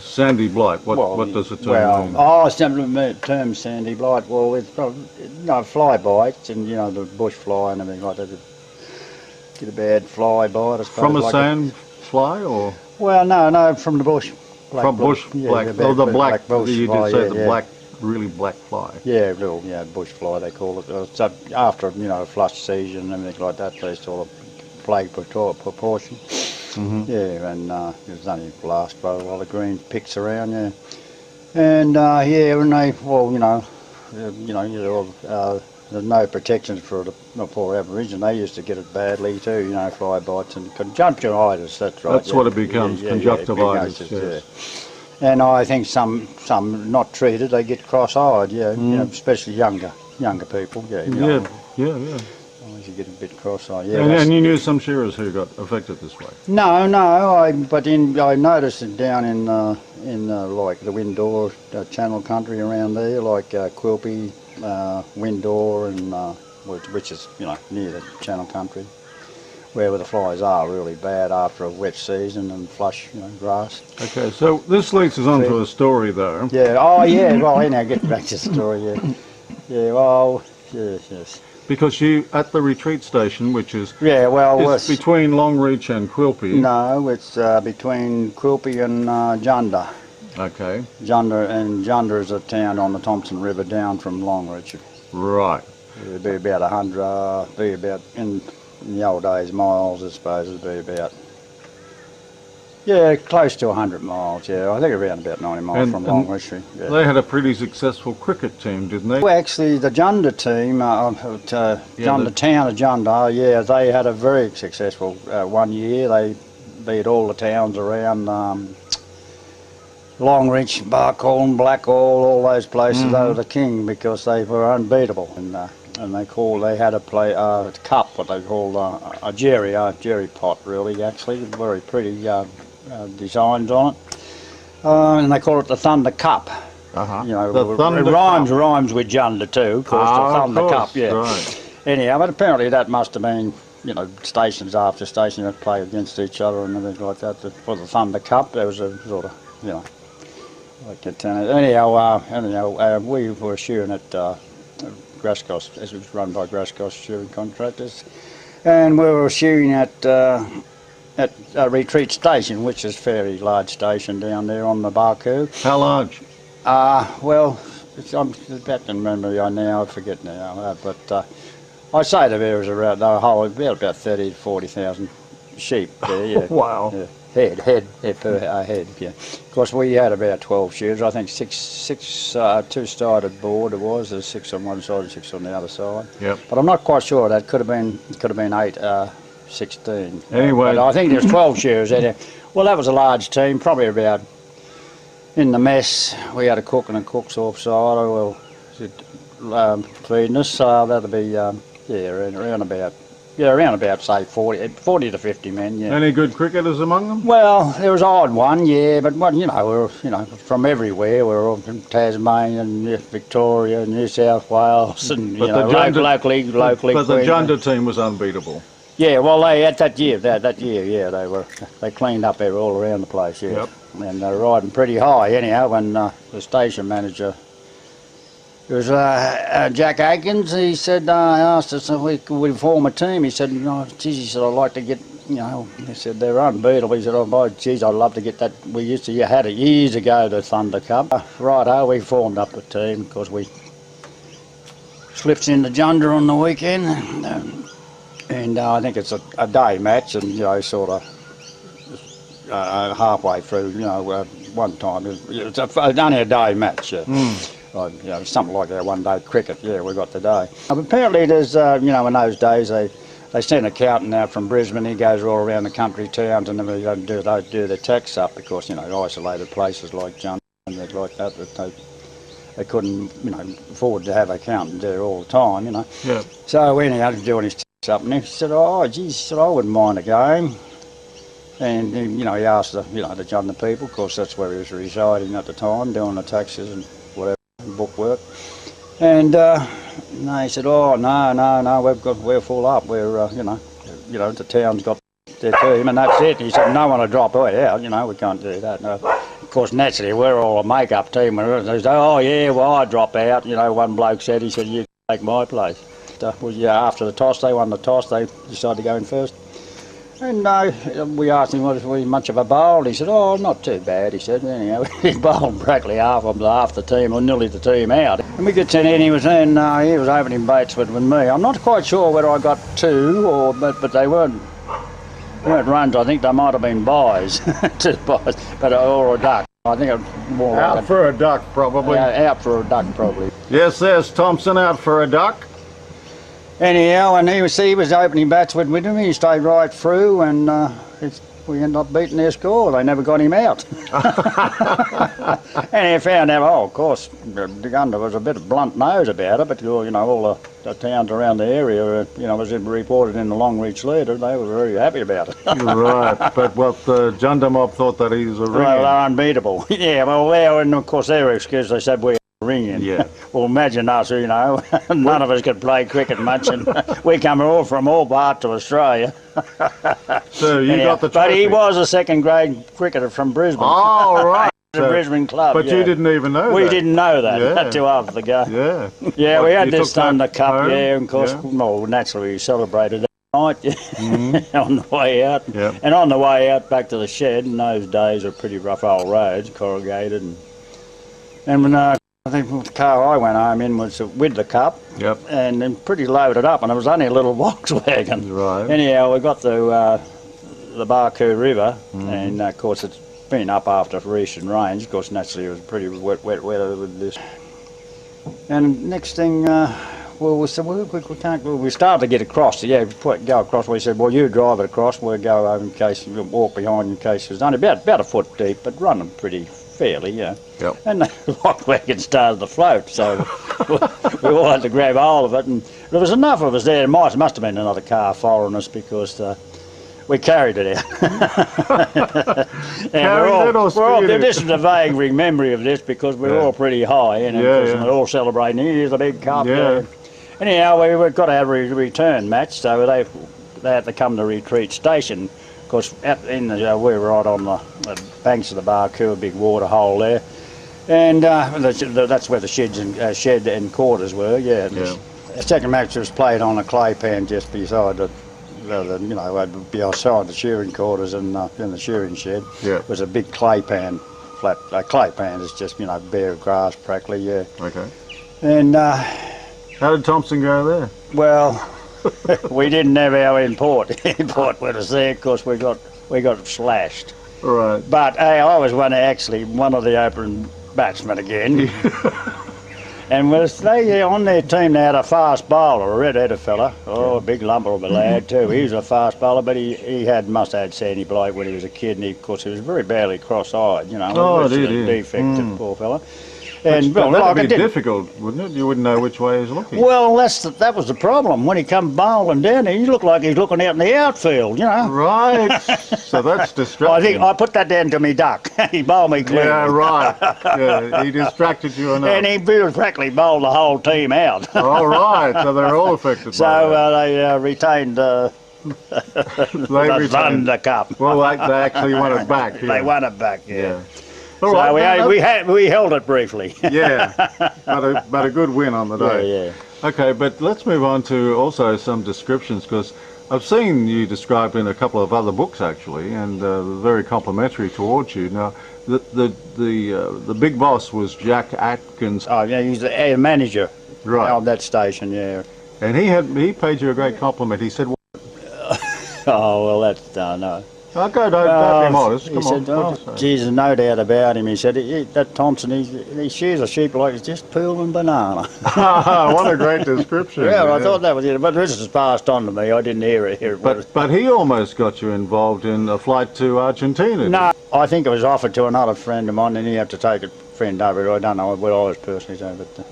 Sandy blight, what does the term mean? Oh, it's never the term sandy blight. Well, it's probably, fly bites and, the bush fly and everything like that. Get a bad fly bite, I suppose. From a sand fly or? Well, no, from the bush. From bush black, the black bush you fly, did say the black, really black fly. Yeah, bush fly they call it. So after, a flush season and everything like that, they sort of plague proportion. Yeah, and it was only last for a lot of green picks around, yeah. And when they, there's no protections for Aborigines. They used to get it badly too, fly bites and conjunctivitis. That's right. That's what it becomes, conjunctivitis. Yes. And I think some not treated, they get cross-eyed, especially younger people. Yeah. You get a bit cross-eyed. Yeah, and you knew some shearers who got affected this way. No, I noticed it down in like the Windor Channel country around there, like Quilpie, Windor, and which is near the Channel country, where the flies are really bad after a wet season and flush grass. Okay, so this leads us on to a story though. Yeah. Oh yeah. Well, anyhow, get back to the story. Yeah. Yeah. Well. Yes. Because you at the retreat station, which is it's between Longreach and Quilpie. No, it's between Quilpie and Junda. Okay. Junda is a town on the Thompson River down from Longreach. Right. It'd be about 100. Be about in the old days miles, I suppose. It'd be about close to 100 miles. Yeah, I think around about 90 miles from Longreach. Yeah. They had a pretty successful cricket team, didn't they? Well, actually, the Junda team, the town of Junda, they had a very successful one year. They beat all the towns around Longreach, Barcall, Blackall, all those places. They were the king because they were unbeatable. And they had a cup, what they called a jerry pot, really, actually, very pretty designs on it, and they call it the Thunder Cup. It rhymes with Junda too, of course. The Thunder Cup, yeah. Right. Anyhow, but apparently that must have been, stations after station that play against each other and everything like that. For the Thunder Cup, there was a sort of, like a tennis. Anyhow, we were shearing at Grasscoss, as it was run by Grasscoss shearing contractors, and we were shearing at a retreat station, which is a fairly large station down there on the Barcoo. How large? Well, I'm about to remember now, I forget now, but I say there was around the whole about 30 to 40,000 sheep there. Yeah. Wow. Yeah. Head per head. Yeah. Of course, we had about 12 shears. I think six two-sided board it was. There's 6 on one side and 6 on the other side. Yep. But I'm not quite sure. That could have been 8. 16. Anyway, but I think there's 12 shearers there. Well, that was a large team, probably about, in the mess, we had a cook and a cook's offside, feeding us, so that'll be, around about, say, 40 to 50 men, yeah. Any good cricketers among them? Well, there was odd one, yeah, but, we were, from everywhere. We were all from Tasmania, Victoria, New South Wales, and, locally. But the Junda team was unbeatable. Yeah, well, that year, they cleaned up there all around the place, yeah. Yep. And they were riding pretty high anyhow when the station manager, it was Jack Aikens, he said, asked us if we could form a team. He said, geez, he said, I'd like to get, he said, they're unbeatable. He said, oh, geez, I'd love to get that. We used to had it years ago, the Thunder Cup. Righto, we formed up a team because we slipped into Junda on the weekend. And I think it's a day match, and sort of halfway through, one time it's only a day match. Something like that, one day cricket. Yeah, we got the day. Apparently, there's in those days they sent an accountant out from Brisbane. He goes all around the country towns and they do their tax up because isolated places like Junda and like that they couldn't afford to have an accountant there all the time. Yeah. So anyhow, doing his up, and he said, "Oh, geez, I wouldn't mind a game." And he asked the Junda people, of course, that's where he was residing at the time, doing the taxes and whatever, bookwork. And he said, "Oh, no, we're full up. We're the town's got their team, and that's it." He said, "No one will drop out. We can't do that." No. Of course, naturally, we're all a make-up team. And they say, oh, yeah, well, I drop out. You know, one bloke said, he said, you take my place. Well, yeah, after the toss, they won the toss. They decided to go in first. And we asked him, was he much of a bowl? And he said, oh, not too bad, he said. Anyhow, he bowled practically half the team, or nearly the team out. And we got in, he was opening batsman with me. I'm not quite sure whether I got two, but they weren't runs. I think they might have been buys, 2 buys, or a duck. I think it was more out like for a duck, probably. Out for a duck, probably. Yes, there's Thompson out for a duck. Anyhow, and he was opening batsman with him. He stayed right through, and we ended up beating their score. They never got him out. And he found out, oh, of course, the Gunner was a bit of blunt nose about it, but you know, all the towns around the area, you know, was reported in the Longreach Leader. They were very happy about it. Right, but what the Junda mob thought that he was a ring. Well, they're unbeatable. Yeah, well, and of course their excuse, they said we ringing. Yeah. Well, imagine us, you know, none of us could play cricket much, and we come all from all parts of Australia. So you got the trophy. But he was a second-grade cricketer from Brisbane. Oh, right. The Brisbane club. But yeah. you didn't even know that. We didn't know that Yeah. until after the game. Yeah. Yeah, What, we had you this took that Thunder Cup, home? yeah, and of course, Yeah. well, naturally we celebrated that night on the way out. Yeah. And on the way out back to the shed, in those days were pretty rough old roads, corrugated. And when I think the car I went home in was with the cup, Yep. and then pretty loaded up, and it was only a little Volkswagen. Right. Anyhow, we got to the Barcoo River, and of course it's been up after recent rains. Of course, naturally it was pretty wet weather with this. And next thing, well, we said, well, we can't. Well, we started to get across. Yeah, go across. We said, well, you drive it across. We'll go over in case you walk behind in case it was only about a foot deep, but running pretty fairly, yeah. Yep. And the Volkswagen started to float, so we all had to grab hold of it. And there was enough of us there. It must have been another car following us because we carried it out. This is a vague memory of this because we're all pretty high, and we're all celebrating. Here's the big cup. Yeah. Anyhow, we've got to have a return match, so they had to come to retreat station. Of course, we were right on the banks of the Barcoo, a big water hole there, and that's where the shed and quarters were. Yeah. Yeah. The second match was played on a clay pan just beside beside the shearing quarters and in the shearing shed. Yeah. Was a big clay pan, flat clay pan. It's just bare grass practically. Yeah. Okay. And how did Thompson go there? well, we didn't have our import with us there because we got slashed. Right. But I was one of the opening batsmen again. And they on their team they had a fast bowler, a red-headed fella. Oh, a big lumper of a lad too. He was a fast bowler, but he must have had sandy blight when he was a kid, and of course he was very badly cross-eyed. You know, Oh, a defect, poor fella. And that'd be difficult, wouldn't it? You wouldn't know which way he's looking. Well, that was the problem. When he come bowling down there, he looked like he's looking out in the outfield, you know. Right. So that's distracting. I think I put that down to me duck. He bowled me clean. Yeah, right. Yeah, he distracted you enough. And he practically bowled the whole team out. All right. So they're all affected by So that. they retained the Thunder Cup. Well, they actually won it back. Yeah. They won it back, yeah. All So right, we held it briefly. Yeah, but a good win on the day. Yeah. Okay, but let's move on to also some descriptions, because I've seen you described in a couple of other books actually, and very complimentary towards you. Now, the big boss was Jack Atkins. Oh yeah, he's the manager of that station. Yeah. And he paid you a great compliment. He said, Oh well, that's no. "Okay, don't be modest. He Come said, on." oh, Jesus, no doubt about him. He said, that Thompson, he shears a sheep like it's just peeling banana. What a great description. Yeah, I thought that was it. But this was passed on to me. I didn't hear it. But he almost got you involved in a flight to Argentina. No, I think it was offered to another friend of mine, and he had to take a friend over. I don't know what I was personally saying, but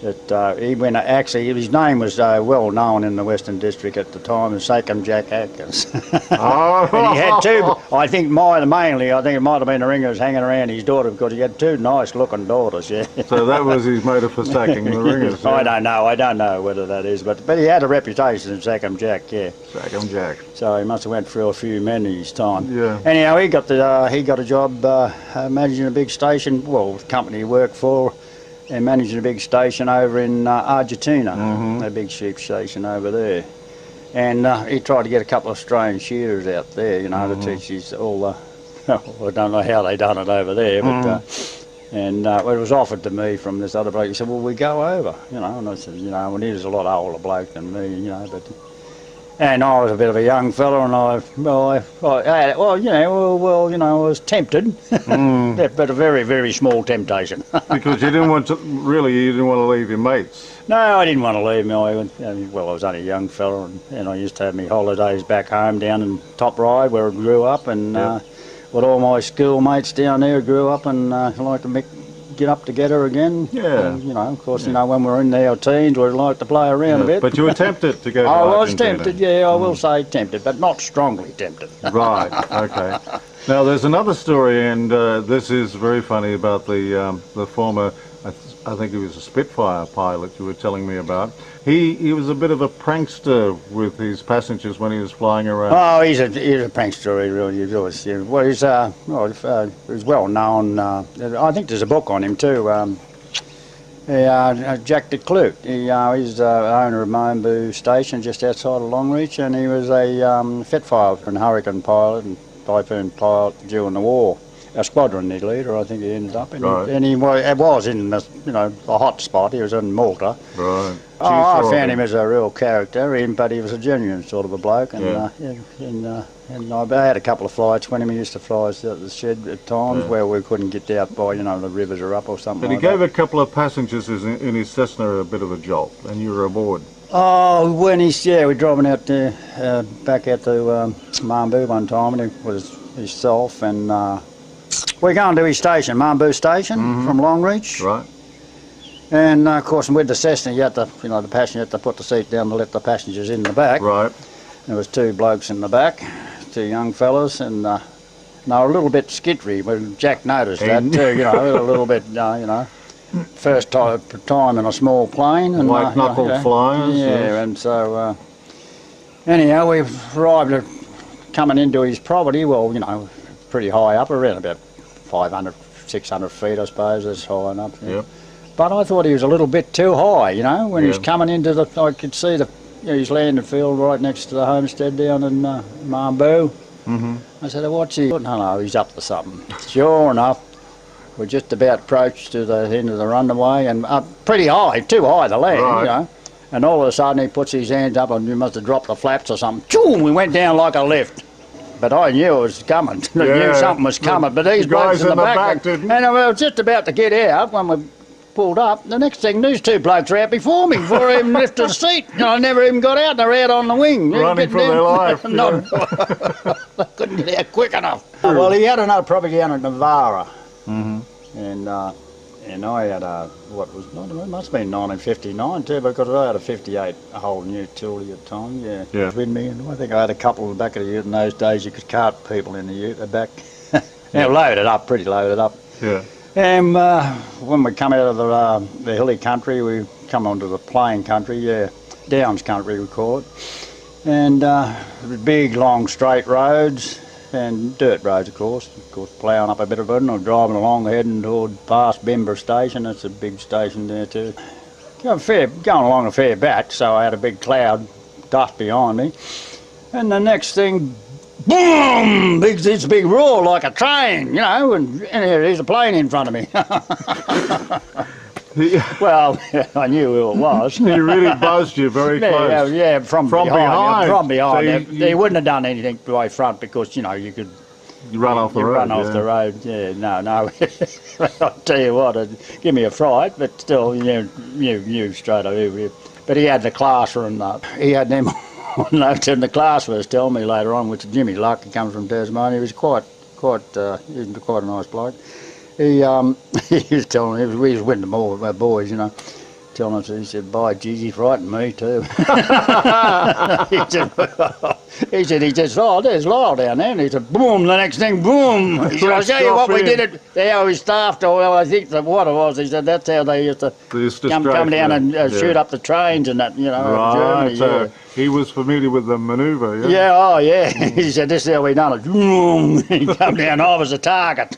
that he went, actually his name was well known in the Western District at the time as Sachem Jack Atkins. Oh. And he had two, I think mainly, I think it might have been the ringers hanging around his daughter because he had two nice looking daughters, yeah. So that was his motive for sacking the ringers. Yeah. I don't know whether that is, but he had a reputation as Sachem Jack, yeah. Sachem Jack. So he must have went through a few men in his time. Yeah. Anyhow, he got a job managing a big station, well, the company he worked for, and managing a big station over in Argentina, a big sheep station over there. And he tried to get a couple of strange shearers out there, you know, to teach his all the, I don't know how they done it over there, but and it was offered to me from this other bloke. He said, well, we go over, you know, and I said, you know, well, he was a lot older bloke than me, you know, but. And I was a bit of a young fella, and I was tempted, but a very, very small temptation. Because you didn't want to leave your mates. No, I didn't want to leave me. I was only a young fella, and I used to have my holidays back home down in Top Ryde where I grew up, and with all my schoolmates down there grew up, and I like to get up together again. Yeah. And, you know, of course, you know, when we're in our teens, we like to play around a bit. But you were tempted to go to I Argentina. was tempted, yeah, I will say tempted, but not strongly tempted. Right, okay. Now, there's another story, and this is very funny, about the former, I think he was a Spitfire pilot you were telling me about. He was a bit of a prankster with his passengers when he was flying around. Oh, he's a prankster, he really was. Yeah. Well, he's well known. I think there's a book on him too. Jack de Kloot. He's the owner of Moombu Station just outside of Longreach, and he was a Spitfire and Hurricane pilot and Typhoon pilot during the war. A squadron leader, I think he ended up in. Right. And he was in the, you know, a hot spot. He was in Malta. Right. I found him as a real character, but he was a genuine sort of a bloke. And I had a couple of flights when he used to fly us out the shed at times where we couldn't get out by, you know, the rivers are up or something. But he gave a couple of passengers in his Cessna a bit of a jolt, and you were aboard. Oh, when we're driving out there, back out to Moombu one time, and it was himself and. We're going to his station, Moombu Station, from Longreach. Right. And of course, with the Cessna, you had to, you know, the passenger had to put the seat down to let the passengers in the back. Right. There was two blokes in the back, two young fellas, and they were a little bit skittery. Well, Jack noticed that too, you know, a little bit, you know, first time in a small plane. And white knuckle flyers. Yeah, and so anyhow, we arrived at coming into his property. Well, you know, pretty high up, around about 500, 600 feet, I suppose. That's high enough. Yeah. Yep. But I thought he was a little bit too high, you know. When he was coming into I could see his landing field right next to the homestead down in Moombu. I said, what's he? No, he's up to something. Sure enough, we just about approached to the end of the runway, and up pretty high, too high to land, you know. And all of a sudden he puts his hands up, and he must have dropped the flaps or something. Choom! We went down like a lift. But I knew it was coming. I knew something was coming. But these blokes in the back and I was just about to get out when we pulled up. The next thing, these two blokes were out before me before I even lifted the seat. You know, I never even got out. They were out on the wing. Running for their life. They couldn't get out quick enough. Well, he had another property down at Navarra. And I had it must have been 1959 too, because I had a 58 whole new Tilly at the time, with me. And I think I had a couple in the back of the ute. In those days you could cart people in the ute, the back. Loaded up, pretty loaded up. Yeah. And when we come out of the hilly country, we come onto the plain country, Downs country we call it. And big, long, straight roads. And dirt roads, of course ploughing up a bit of it, and I'm driving along heading toward past Bimber Station. That's a big station there too. Going along a fair batch, so I had a big cloud dust behind me. And the next thing, boom! This big roar like a train, you know, and here's a plane in front of me. Well, I knew who it was. He really buzzed you very close. Yeah, from behind. From behind. So he wouldn't have done anything by front because, you know, you could run off the road. Run off the road. Yeah, no. I'll tell you what, it'd give me a fright, but still, you knew straight away. But he had the classer and he had them notes in the class was telling me later on, which Jimmy Luck, he comes from Tasmania. He was quite a nice bloke. He was telling me, we was winning them all, our boys, you know. telling us, he said, by geez, he frightened me too. he said, oh, there's Lyle down there. And he said, boom, the next thing, boom. He said, I'll show you what we did it, how we staffed, or I think that what it was. He said, that's how they used to come down and shoot up the trains and that, you know, right, Germany. so he was familiar with the manoeuvre, yeah? Yeah, oh yeah. He said, this is how we done it. Boom. He come down, I was the target.